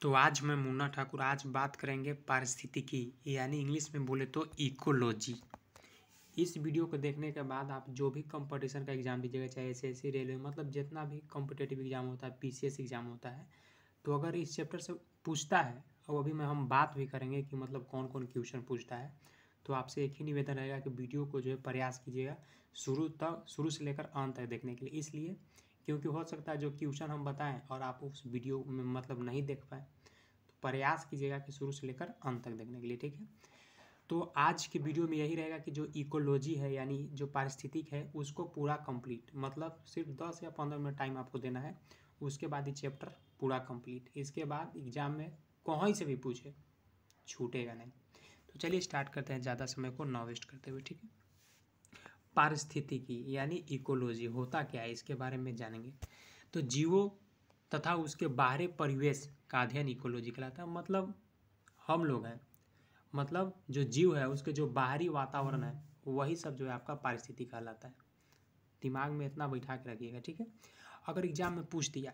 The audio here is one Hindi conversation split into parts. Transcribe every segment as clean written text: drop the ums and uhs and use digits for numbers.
तो आज मैं मुन्ना ठाकुर आज बात करेंगे पारिस्थितिकी यानी इंग्लिश में बोले तो इकोलॉजी। इस वीडियो को देखने के बाद आप जो भी कंपटीशन का एग्ज़ाम दीजिएगा, चाहे एसएससी, रेलवे, मतलब जितना भी कॉम्पिटेटिव एग्ज़ाम होता है, पीसीएस एग्ज़ाम होता है, तो अगर इस चैप्टर से पूछता है और अभी मैं हम बात भी करेंगे कि मतलब कौन कौन क्वेश्चन पूछता है, तो आपसे एक ही निवेदन रहेगा कि वीडियो को जो है प्रयास कीजिएगा शुरू से लेकर अंत तक देखने के लिए। इसलिए क्योंकि हो सकता है जो क्वेश्चन हम बताएं और आप उस वीडियो में मतलब नहीं देख पाए, तो प्रयास कीजिएगा कि शुरू से लेकर अंत तक देखने के लिए, ठीक है। तो आज की वीडियो में यही रहेगा कि जो इकोलॉजी है यानी जो पारिस्थितिक है उसको पूरा कंप्लीट, मतलब सिर्फ 10 या 15 मिनट टाइम आपको देना है, उसके बाद ये चैप्टर पूरा कंप्लीट। इसके बाद एग्जाम में कहीं से भी पूछे छूटेगा नहीं। तो चलिए स्टार्ट करते हैं ज़्यादा समय को ना वेस्ट करते हुए, ठीक है। पारिस्थितिकी यानी इकोलॉजी होता क्या है, इसके बारे में जानेंगे। तो जीवों तथा उसके बाहरी परिवेश का अध्ययन इकोलॉजी कहलाता है। मतलब हम लोग हैं, मतलब जो जीव है उसके जो बाहरी वातावरण है वही सब जो है आपका पारिस्थितिकी कहलाता है। दिमाग में इतना बैठा के रखिएगा, ठीक है। अगर एग्जाम में पूछ दिया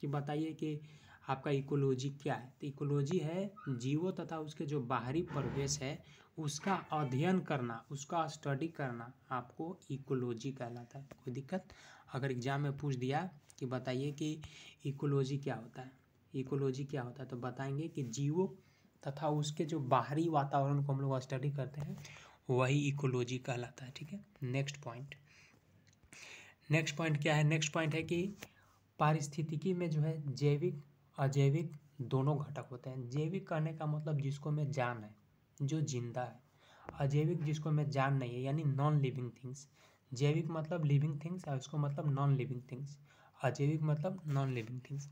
कि बताइए कि आपका इकोलॉजी क्या है, तो इकोलॉजी है जीवों तथा उसके जो बाहरी परिवेश है उसका अध्ययन करना, उसका स्टडी करना आपको इकोलॉजी कहलाता है। कोई दिक्कत? अगर एग्जाम में पूछ दिया कि बताइए कि इकोलॉजी क्या होता है, इकोलॉजी क्या होता है, तो बताएंगे कि जीवों तथा उसके जो बाहरी वातावरण को हम लोग स्टडी करते हैं वही इकोलॉजी कहलाता है, ठीक है। नेक्स्ट पॉइंट क्या है? नेक्स्ट पॉइंट है कि पारिस्थितिकी में जो है जैविक अजैविक दोनों घटक होते हैं। जैविक कहने का मतलब जिसको में जान है, जो जिंदा है। अजैविक जिसको में जान नहीं है यानी नॉन लिविंग थिंग्स। जैविक मतलब लिविंग थिंग्स और उसको मतलब नॉन लिविंग थिंग्स। अजैविक मतलब नॉन लिविंग थिंग्स।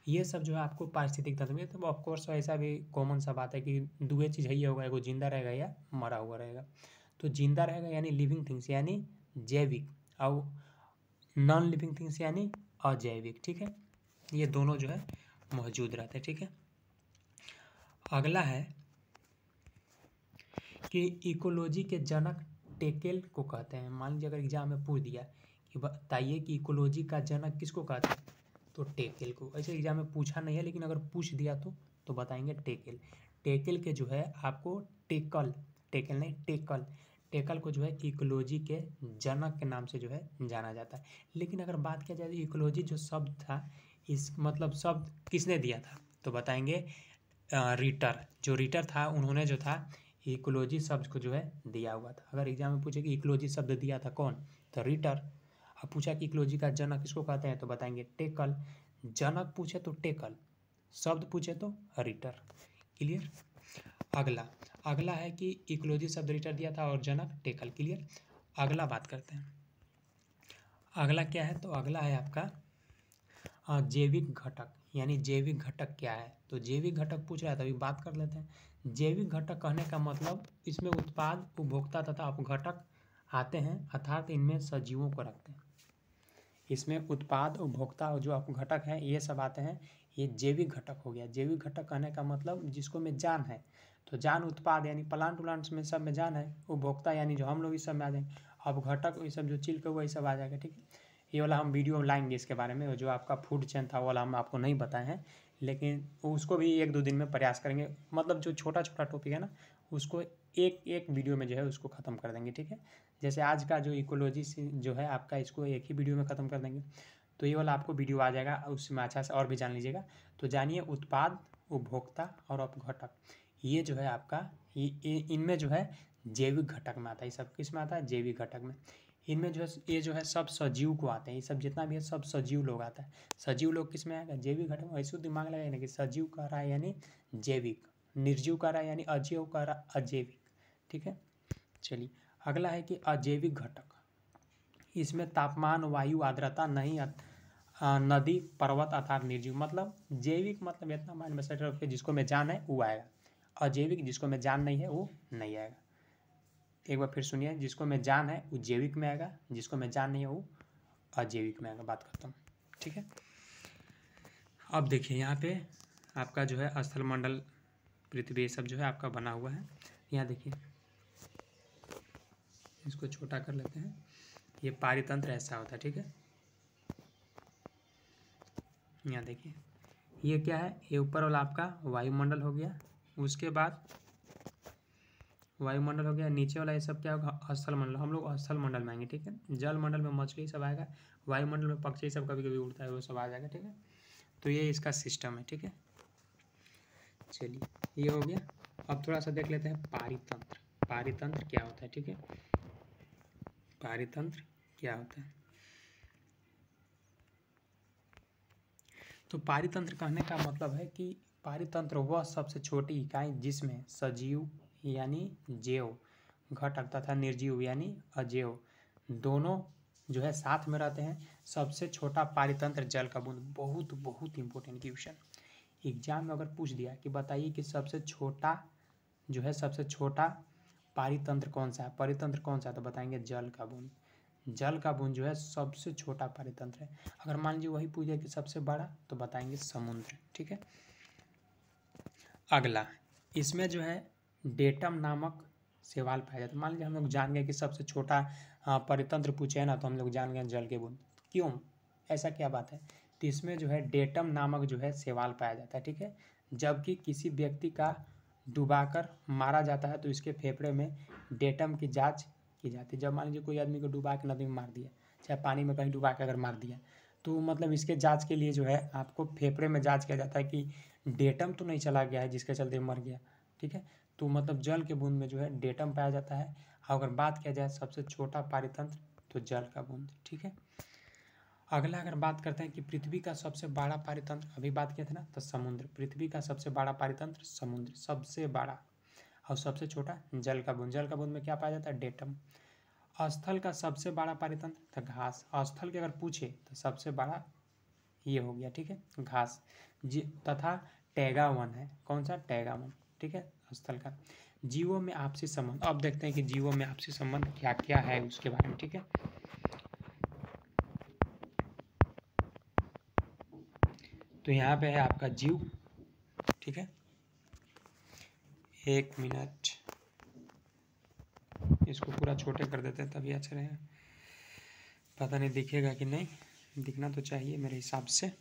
ये सब जो है आपको पारिस्थितिक तंत्र में, तो ऑफकोर्स ऐसा भी कॉमन सा बात है कि दुए चीज़ है, ये होगा, एगो जिंदा रहेगा या मरा हुआ रहेगा। तो जिंदा रहेगा यानी लिविंग थिंग्स यानी जैविक, और नॉन लिविंग थिंग्स यानी अजैविक, ठीक है। ये दोनों जो है मौजूद रहते हैं, ठीक है। अगला है कि इकोलॉजी के जनक टेकेल को कहते हैं। मान लीजिए अगर एग्जाम में पूछ दिया कि बताइए कि इकोलॉजी का जनक किसको कहते हैं, तो टेकेल को। ऐसे एग्जाम में पूछा नहीं है, लेकिन अगर पूछ दिया तो बताएंगे टेकेल। टेकेल के जो है आपको टेकल को जो है इकोलॉजी के जनक के नाम से जो है जाना जाता है। लेकिन अगर बात किया जाए तो इकोलॉजी जो शब्द था, इस मतलब शब्द किसने दिया था, तो बताएंगे रीटर था, उन्होंने जो था इकोलॉजी शब्द को जो है दिया हुआ था। अगर एग्जाम में पूछे कि इकोलॉजी शब्द दिया था कौन, तो रीटर। अब पूछा कि इकोलॉजी का जनक किसको कहते हैं, तो बताएंगे टेकल। जनक पूछे तो टेकल, शब्द पूछे तो रीटर। क्लियर? अगला है कि इकोलॉजी शब्द रीटर दिया था और जनक टेकल। क्लियर? अगला बात करते हैं। अगला क्या है, तो अगला है आपका जैविक घटक। यानी जैविक घटक क्या है, तो जैविक घटक पूछ रहा था, अभी बात कर लेते हैं। जैविक घटक कहने का मतलब इसमें उत्पाद, उपभोक्ता तथा अपघटक आते हैं, अर्थात इनमें सजीवों को रखते हैं। इसमें उत्पाद, उपभोक्ता और जो अपघटक हैं ये सब आते हैं, ये जैविक घटक हो गया। जैविक घटक कहने का मतलब जिसको में जान है, तो जान उत्पाद यानी प्लांट्स में सब में जान है। उपभोक्ता यानी जो हम लोग इस सब में आ जाएंगे। अपघटक ये सब जो चिल्का हुआ ये सब आ जाएगा, ठीक है। ये वाला हम वीडियो लाएंगे इसके बारे में, जो आपका फूड चेन था वो वाला हम आपको नहीं बताए हैं, लेकिन उसको भी 1-2 दिन में प्रयास करेंगे। मतलब जो छोटा छोटा टॉपिक है ना, उसको एक वीडियो में जो है उसको ख़त्म कर देंगे, ठीक है। जैसे आज का जो इकोलॉजी से जो है आपका, इसको एक ही वीडियो में ख़त्म कर देंगे। तो ये वाला आपको वीडियो आ जाएगा, उसमें अच्छा से और भी जान लीजिएगा। तो जानिए उत्पाद, उपभोक्ता और अपघटक, ये जो है आपका इनमें जो है जैविक घटक में आता है। ये सब किस में आता है? जैविक घटक में। इनमें जो है ये जो है सब सजीव को आते हैं, ये सब जितना भी है सब सजीव लोग आता है। सजीव लोग किस में आएगा? जैविक घटक में। ऐसे दिमाग लगाए ना कि सजीव कह रहा है यानी जैविक, निर्जीव कह रहा है यानी अजीव कह रहा है अजैविक, ठीक है। चलिए अगला है कि अजैविक घटक। इसमें तापमान, वायु, आर्द्रता नहीं, नदी, पर्वत अर्थात निर्जीव। मतलब जैविक मतलब इतना माइंड में सेट रखिए, जिसको में जान है वो आएगा। अजैविक जिसको में जान नहीं है वो नहीं आएगा। एक बार फिर सुनिए, जिसको में जान है वो जैविक में आएगा, जिसको में जान नहीं है वो अजैविक में आएगा। बात करता हूँ, ठीक है। अब देखिए यहाँ पे आपका जो है स्थल मंडल, पृथ्वी, सब जो है आपका बना हुआ है। यहाँ देखिए, इसको छोटा कर लेते हैं। ये पारितंत्र ऐसा होता है, ठीक है। यहाँ देखिए, ये क्या है, ये ऊपर वाला आपका वायुमंडल हो गया, उसके बाद वायुमंडल हो गया, नीचे वाला ये सब क्या होगा, स्थल मंडल। हम लोग स्थल मंडल में आएंगे, ठीक है। जल मंडल में मछली सब आएगा, वायुमंडल में पक्षी सब कभी कभी उड़ता है, वो सब आ जाएगा, ठीक है। तो ये इसका सिस्टम है, ठीक है। चलिए ये हो गया। अब थोड़ा सा देख लेते हैं पारितंत्र। पारितंत्र क्या होता है, ठीक है। पारितंत्र क्या होता है, तो पारितंत्र कहने का मतलब है कि पारितंत्र वह सबसे छोटी इकाई जिसमें सजीव यानी जैव घटक तथा निर्जीव यानी अजैव दोनों जो है साथ में रहते हैं। सबसे छोटा पारितंत्र जल का बूंद। बहुत बहुत इंपॉर्टेंट क्वेश्चन एग्जाम में अगर पूछ दिया कि बताइए कि सबसे छोटा जो है, सबसे छोटा पारितंत्र कौन सा है, परितंत्र कौन सा है, तो बताएंगे जल का बूंद। जल का बूंद जो है सबसे छोटा पारितंत्र है। अगर मान लीजिए वही पूछ दिया कि सबसे बड़ा, तो बताएंगे समुद्र, ठीक है। अगला, इसमें जो है डेटम नामक शैवाल पाया जाता है। मान लीजिए हम लोग जान गए कि सबसे छोटा परितंत्र पूछे है ना, तो हम लोग जान गए जल के बूंद। क्यों, ऐसा क्या बात है, तो इसमें जो है डेटम नामक जो है शैवाल पाया जाता है, ठीक है। जबकि किसी व्यक्ति का डुबाकर मारा जाता है तो इसके फेफड़े में डेटम की जांच की जाती है। जब मान लीजिए कोई आदमी को डुबा के नदी में मार दिया, चाहे पानी में कहीं डुबा के अगर मार दिया, तो मतलब इसके जांच के लिए जो है आपको फेफड़े में जांच किया जाता है कि डेटम तो नहीं चला गया है जिसके चलते मर गया, ठीक है। तो मतलब जल के बूंद में जो है डेटम पाया जाता है। अगर बात किया जाए सबसे छोटा पारितंत्र, तो जल का बूंद, ठीक है। अगला अगर बात करते हैं कि पृथ्वी का सबसे बड़ा पारितंत्र, अभी बात किया था ना, तो समुद्र। पृथ्वी का सबसे बड़ा पारितंत्र समुद्र, सबसे बड़ा। और सबसे छोटा जल का बूंद। जल का बूंद में क्या पाया जाता है, डेटम। स्थल का सबसे बड़ा पारितंत्र था घास। स्थल के अगर पूछे तो सबसे बड़ा ये हो गया, ठीक है, घास। तथा टैगा वन है, कौन सा, टैगा वन, ठीक है, स्थल का। जीवों में आपसी संबंध। अब देखते हैं कि जीवों में आपसी संबंध क्या क्या है उसके बारे में, ठीक है। तो यहाँ पे है आपका जीव, ठीक है। एक मिनट, इसको पूरा छोटे कर देते हैं तभी अच्छा रहेगा। पता नहीं दिखेगा कि नहीं, दिखना तो चाहिए मेरे हिसाब से।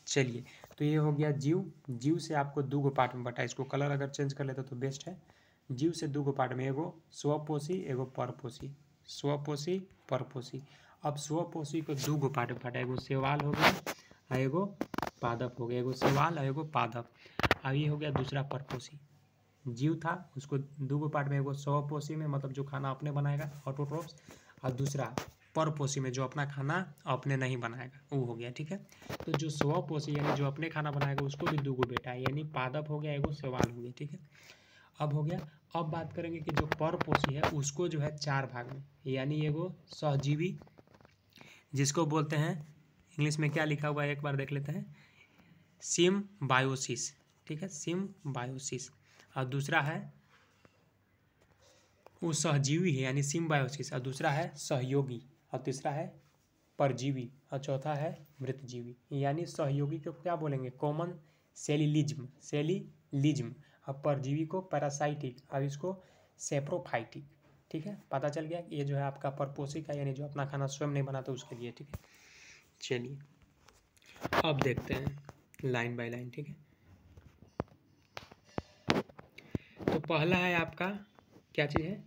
चलिए, तो ये हो गया जीव। जीव से आपको दो गो पार्ट में बटा, इसको कलर अगर चेंज कर लेते तो बेस्ट है। जीव से दो गो पार्ट में, एगो स्वपोषी एगो परपोषी। स्वपोषी परपोषी। अब स्वपोषी को दो गो पार्ट में बांटा, एगो शैवाल हो गया और एगो पादप हो गया। एगो शैवाल और एगो पादप। अब ये हो गया दूसरा परपोषी। जीव था उसको दो गो पार्ट में, एगो स्वपोषी में मतलब जो खाना अपने बनाएगा ऑटोट्रोफ्स, और दूसरा परपोषी में जो अपना खाना अपने नहीं बनाएगा, वो हो गया, ठीक है। तो जो स्वपोषी यानी जो अपने खाना बनाएगा उसको भी दो गो बेटा है, यानी पादप हो गया एगो शैवाल हो गया, ठीक है। अब हो गया। अब बात करेंगे कि जो परपोषी है उसको जो है चार भाग में, यानी एगो सहजीवी जिसको बोलते हैं, इंग्लिश में क्या लिखा हुआ है एक बार देख लेते हैं, सिम्बायोसिस, ठीक है, सिम्बायोसिस। और दूसरा है वो सहजीवी है यानी सिम्बायोसिस, और दूसरा है सहयोगी, और तीसरा है परजीवी, और चौथा है मृतजीवी। यानी सहयोगी को क्या बोलेंगे, कॉमन सेलिलिज्म, सेलिलिज्म। और परजीवी को पैरासाइटिक, और इसको सेप्रोफाइटिक, ठीक है। पता चल गया कि ये जो है आपका परपोषी का, यानी जो अपना खाना स्वयं नहीं बनाता उसके लिए, ठीक है। चलिए अब देखते हैं लाइन बाय लाइन, ठीक है। तो पहला है आपका क्या चीज़ है,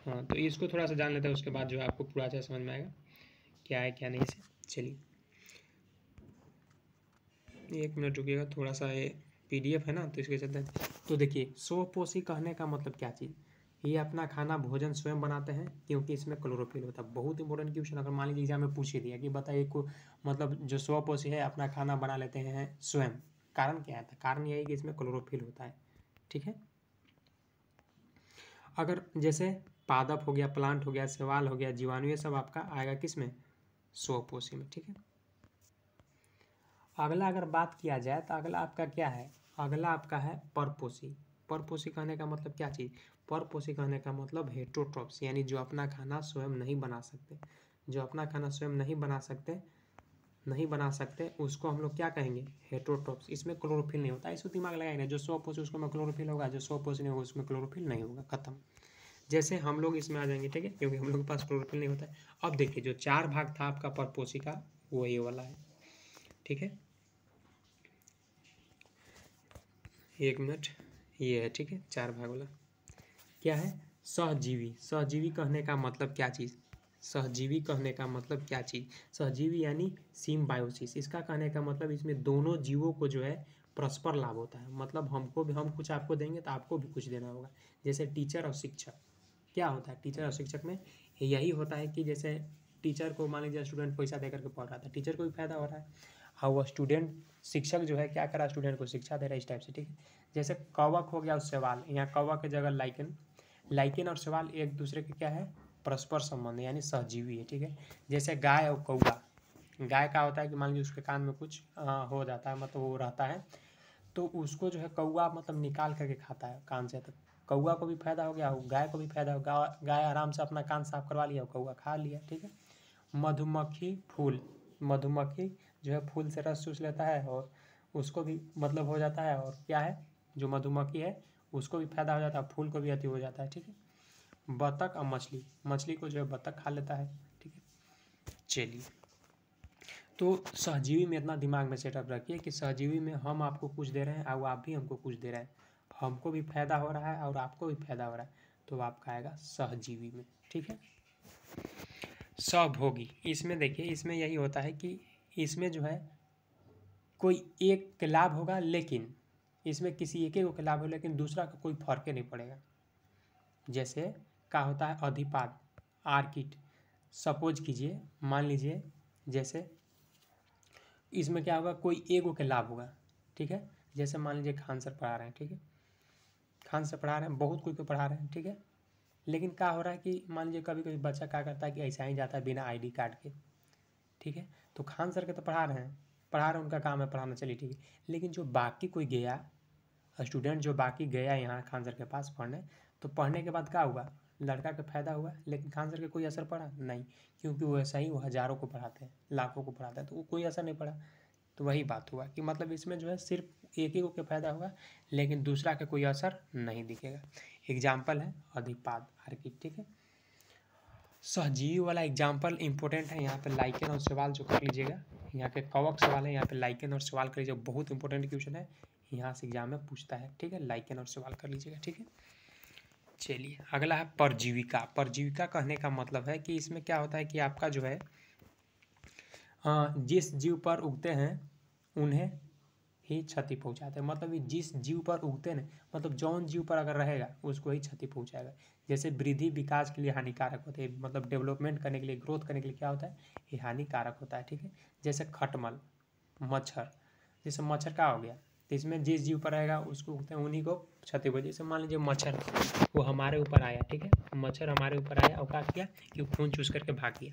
हाँ, तो इसको थोड़ा सा जान लेते हैं, उसके बाद जो है आपको पूरा अच्छा समझ में आएगा क्या है क्या नहीं से। चलिए एक मिनट रुकिएगा, थोड़ा सा ये PDF है ना तो इसके चलते। तो देखिए स्वपोषी कहने का मतलब क्या चीज़, ये अपना खाना भोजन स्वयं बनाते हैं क्योंकि इसमें क्लोरोफिल होता है। बहुत इंपॉर्टेंट क्वेश्चन अगर मान लीजिए एग्जाम में पूछ ही दिया कि बताइए को मतलब जो स्वपोषी है अपना खाना बना लेते हैं स्वयं, कारण क्या है, कारण यही कि इसमें क्लोरोफिल होता है, ठीक है। अगर जैसे पादप हो गया, प्लांट हो गया, शैवाल हो गया, जीवाणु, ये सब आपका आएगा किस में, स्वपोषी में, ठीक है। अगला अगर बात किया जाए तो अगला आपका क्या है, अगला आपका है परपोषी। परपोषी कहने का मतलब क्या चीज़, परपोषी कहने का मतलब हेटरोट्रॉप्स, यानी जो अपना खाना स्वयं नहीं बना सकते। जो अपना खाना स्वयं नहीं बना सकते उसको हम लोग क्या कहेंगे, हेटरोट्रॉप्स। इसमें क्लोरोफिल नहीं होता, इसको दिमाग लगाएंगे, जो स्वपोषी उसको में क्लोरोफिल होगा, जो स्वपोषी नहीं होगा उसमें क्लोरोफिल नहीं होगा, खत्म। जैसे हम लोग इसमें आ जाएंगे, ठीक है, क्योंकि हम लोग के पास क्लोरोफिल नहीं होता है। अब देखिए जो चार भाग था आपका परपोषी का वो ये वाला है। ठीक है, 1 मिनट, ये है, ठीक है, 4 भाग वाला। क्या है सहजीवी? सहजीवी कहने का मतलब क्या चीज़? सहजीवी कहने का मतलब क्या चीज़? सहजीवी यानी सिम्बायोसिस। इसका कहने का मतलब इसमें दोनों जीवों को जो है परस्पर लाभ होता है। मतलब हमको भी, हम कुछ आपको देंगे तो आपको भी कुछ देना होगा। जैसे टीचर और शिक्षक, क्या होता है टीचर और शिक्षक में? यही होता है कि जैसे टीचर को मान लीजिए स्टूडेंट पैसा देकर के पढ़ रहा था, टीचर को भी फायदा हो रहा है, और वह स्टूडेंट, शिक्षक जो है क्या कर रहा है, स्टूडेंट को शिक्षा दे रहा है, इस टाइप से, ठीक है। जैसे कौवक हो गया और शैवाल, यहाँ कौवा की जगह लाइकेन। लाइकेन और शैवाल एक दूसरे के क्या है, परस्पर संबंध है, यानी सहजीवी है, ठीक है। जैसे गाय और कौवा, गाय का होता है कि मान लीजिए उसके कान में कुछ हो जाता है, मतलब वो रहता है, तो उसको जो है कौवा मतलब निकाल करके खाता है कान से, तो कौवा को भी फायदा हो गया, गाय को भी फायदा हो गया, गाय आराम से अपना कान साफ करवा लिया और कौवा खा लिया, ठीक है। मधुमक्खी फूल, मधुमक्खी जो है फूल से रस चूस लेता है और उसको भी मतलब हो जाता है, और क्या है, जो मधुमक्खी है उसको भी फायदा हो जाता है, फूल को भी अति हो जाता है, ठीक है। बतख और मछली, मछली को जो है बतख खा लेता है, ठीक है। चलिए, तो सहजीवी में इतना दिमाग में सेटअप रखिए कि सहजीवी में हम आपको कुछ दे रहे हैं और आप भी हमको कुछ दे रहे हैं, हमको भी फायदा हो रहा है और आपको भी फायदा हो रहा है, तो आपका आएगा सहजीवी में, ठीक है। सहभोगी, इसमें देखिए, इसमें यही होता है कि इसमें जो है कोई एक के लाभ होगा, लेकिन इसमें किसी एक को लाभ हो लेकिन दूसरा का कोई फर्क नहीं पड़ेगा। जैसे क्या होता है अधिपाद, आर्किट, सपोज कीजिए, मान लीजिए, जैसे इसमें क्या होगा, कोई एक के लाभ होगा, ठीक है। जैसे मान लीजिए खान सर पढ़ा रहे हैं, ठीक है, खान सर पढ़ा रहे हैं, बहुत कोई को पढ़ा रहे हैं, ठीक है। लेकिन क्या हो रहा है कि मान लीजिए कभी कभी बच्चा क्या करता है कि ऐसा ही जाता है बिना ID कार्ड के, ठीक है। तो खान सर के तो पढ़ा रहे हैं, उनका काम है पढ़ाना, चलिए ठीक है। लेकिन जो बाकी कोई गया स्टूडेंट, जो बाकी गया यहाँ खान सर के पास पढ़ने, तो पढ़ने के बाद क्या हुआ, लड़का का फायदा हुआ, लेकिन खान सर के कोई असर पड़ा नहीं, क्योंकि वो ऐसा ही वो हज़ारों को पढ़ाते हैं, लाखों को पढ़ाते हैं, तो वो कोई असर नहीं पड़ा। तो वही बात हुआ कि मतलब इसमें जो है सिर्फ एक ही को फायदा होगा, लेकिन दूसरा का कोई असर नहीं दिखेगा। एग्जाम्पल है अधिपाद, आर्किट, ठीक है। सहजीवी वाला एग्जाम्पल इंपॉर्टेंट है, यहाँ पे लाइकेन और सवाल जो कर लीजिएगा, यहाँ के कवक सवाल है, यहाँ पे लाइकेन और सवाल कर लीजिएगा, बहुत इंपॉर्टेंट क्वेश्चन है, यहाँ से एग्जाम में पूछता है, ठीक है। लाइकेन और सवाल कर लीजिएगा, ठीक है। चलिए, अगला है परजीविका। परजीविका कहने का मतलब है कि इसमें क्या होता है कि आपका जो है जिस जीव पर उगते हैं उन्हें ही क्षति पहुंचाते हैं। मतलब जिस जीव पर उगते हैं, मतलब जौन जीव पर अगर रहेगा उसको ही क्षति पहुंचाएगा। जैसे वृद्धि विकास के लिए हानिकारक होते हैं, मतलब डेवलपमेंट करने के लिए, ग्रोथ करने के लिए क्या होता है, ये हानिकारक होता है, ठीक है। जैसे खटमल, मच्छर, जैसे मच्छर का हो गया, तो इसमें जिस जीव पर रहेगा उसको उगते हैं उन्हीं को क्षति पहुंचे। जैसे मान लीजिए मच्छर वो हमारे ऊपर आया, ठीक है, मच्छर हमारे ऊपर आया और क्या किया कि वो खून चूस करके भाग गया,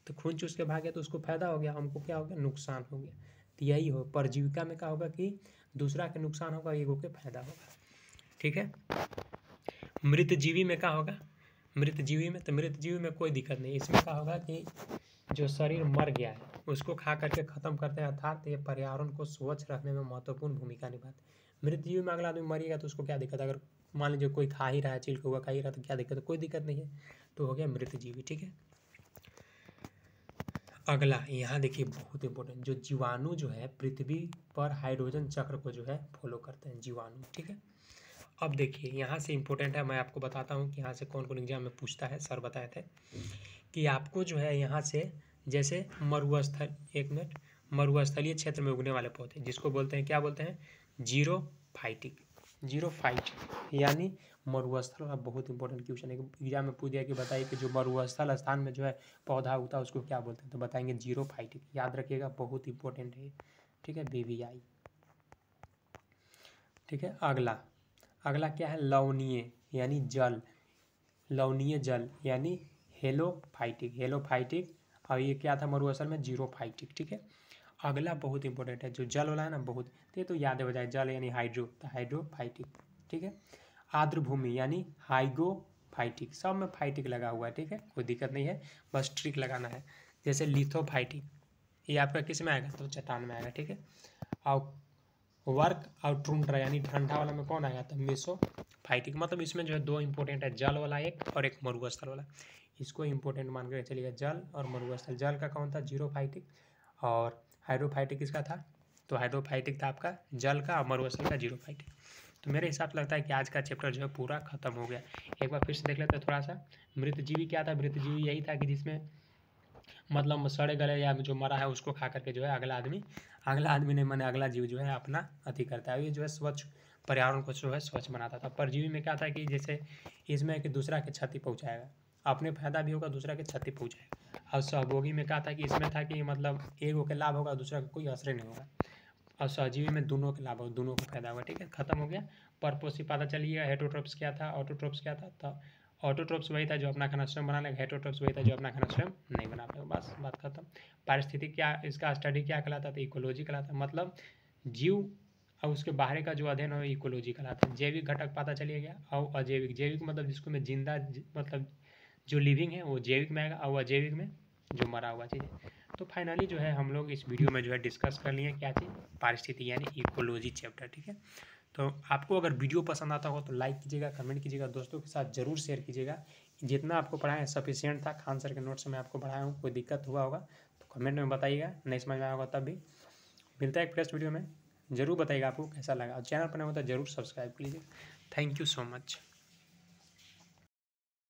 तो खून चूस के भाग गया तो उसको फायदा हो गया, हमको क्या हो गया, नुकसान हो गया। तो यही हो परजीविका में क्या होगा कि दूसरा के नुकसान होगा, एगो के फायदा होगा, ठीक है। मृतजीवी में क्या होगा, मृतजीवी में, तो मृतजीवी में कोई दिक्कत नहीं, इसमें क्या होगा कि जो शरीर मर गया है उसको खा करके खत्म करते हैं, अर्थात ये पर्यावरण को स्वच्छ रखने में महत्वपूर्ण भूमिका निभाते हैं। मृतजीवी में अगला आदमी मरिएगा तो उसको क्या दिक्कत, अगर मान लीजिए कोई खा ही रहा है, चिल कौवा खा ही रहा है, तो क्या दिक्कत है, कोई दिक्कत नहीं है, तो हो गया मृतजीवी, ठीक है। अगला यहाँ देखिए बहुत इंपॉर्टेंट, जो जीवाणु जो है पृथ्वी पर हाइड्रोजन चक्र को जो है फॉलो करते हैं, जीवाणु, ठीक है। अब देखिए यहाँ से इंपॉर्टेंट है, मैं आपको बताता हूँ कि यहाँ से कौन कौन एग्जाम में पूछता है। सर बताए थे कि आपको जो है यहाँ से जैसे मरुस्थल, 1 मिनट, मरुस्थलीय क्षेत्र में उगने वाले पौधे जिसको बोलते हैं, क्या बोलते हैं, जीरोफाइटिक, जीरोफाइट यानी मरुस्थल वाला बहुत इंपॉर्टेंट क्वेश्चन है, एग्जाम में पूछ दिया कि बताइए कि जो मरुस्थल स्थान में जो है पौधा उगता है उसको क्या बोलते हैं, तो बताएंगे जीरोफाइटिक, याद रखिएगा बहुत इंपॉर्टेंट है, ठीक है, BVI, ठीक है। अगला, अगला क्या है, लवणीय यानी जल, लवणीय जल यानी हेलोफाइटिक, हेलोफाइटिक, और ये क्या था मरुस्थल में, जीरोफाइटिक, ठीक है। अगला बहुत इंपॉर्टेंट है, जो जल वाला है ना, बहुत, तो याद है बजाय, जल यानी हाइड्रो, तो हाइड्रोफाइटिक, ठीक है। आर्द्र भूमि यानी हाइगोफाइटिक, सब में फाइटिक लगा हुआ है, ठीक है, कोई दिक्कत नहीं है, बस ट्रिक लगाना है। जैसे लिथोफाइटिक, ये आपका किस में आएगा, तो चट्टान में आएगा, ठीक है। और वर्क और ट्रुंड्रा यानी ठंडा वाला में कौन आएगा, तो मेसोफाइटिक। मतलब इसमें जो है 2 इंपॉर्टेंट है, जल वाला एक और एक मरुस्थल वाला, इसको इंपॉर्टेंट मान कर चलिएगा, जल और मरुस्थल। जल का कौन था, जीरोफाइटिक, और हाइड्रोफाइटिक किसका था? तो हाइड्रोफाइटिक था आपका जल का, और मरुस्थल का जीरोफाइटिक। तो मेरे हिसाब से लगता है कि आज का चैप्टर जो है पूरा खत्म हो गया। एक बार फिर से देख लेते हैं थोड़ा सा। मृतजीवी क्या था? मृतजीवी यही था कि जिसमें मतलब सड़े गले या जो मरा है उसको खा करके जो है अगला आदमी नहीं, माने अगला जीव जो है अपना अति करता है। ये जो है स्वच्छ पर्यावरण को जो है स्वच्छ बनाता था। परजीवी में क्या था कि जैसे इसमें कि दूसरा के क्षति पहुँचाएगा, अपने फायदा भी होगा, दूसरा के क्षति पहुँचाएगा। और सहभोगी में क्या था कि इसमें था कि मतलब एक के लाभ होगा, दूसरा का कोई असर नहीं होगा। और सहजीवी में दोनों के लाभ होगा, दोनों को फायदा होगा। ठीक है, खत्म हो गया। परपोषी पता चलिएगा। हेटरोट्रोप्स क्या था? ऑटोट्रोप्स क्या था? तो ऑटोट्रोप्स वही था जो अपना खाना स्वयं बना लेगा, हेटरोट्रोप्स वही था जो अपना खाना स्वयं नहीं बना पाएगा। बस बात खत्म। पारिस्थितिक क्या, इसका स्टडी क्या कहलाता था? इकोलॉजी कहलाता। मतलब जीव और उसके बाहर का जो अध्ययन हो इकोलॉजी कहलाता है। जैविक घटक पता चलिए गया, और अजैविक। जैविक मतलब जिसको में जिंदा मतलब जो लिविंग है वो जैविक में आएगा, और अजैविक में जो मरा हुआ चीज़ है। तो फाइनली जो है हम लोग इस वीडियो में जो है डिस्कस कर लिए क्या चीज़? पारिस्थितिकी यानी इकोलॉजी चैप्टर। ठीक है, तो आपको अगर वीडियो पसंद आता हो तो लाइक कीजिएगा, कमेंट कीजिएगा, दोस्तों के साथ जरूर शेयर कीजिएगा। जितना आपको पढ़ाया सफिशिएंट था, खान सर के नोट्स में आपको पढ़ाया हूँ, कोई दिक्कत हुआ होगा तो कमेंट में बताइएगा, नहीं समझ में आया होगा तब भी। मिलता है एक फ्रेश वीडियो में, जरूर बताइएगा आपको कैसा लगा। और चैनल पर नहीं होता जरूर सब्सक्राइब कीजिए। Thank you so much.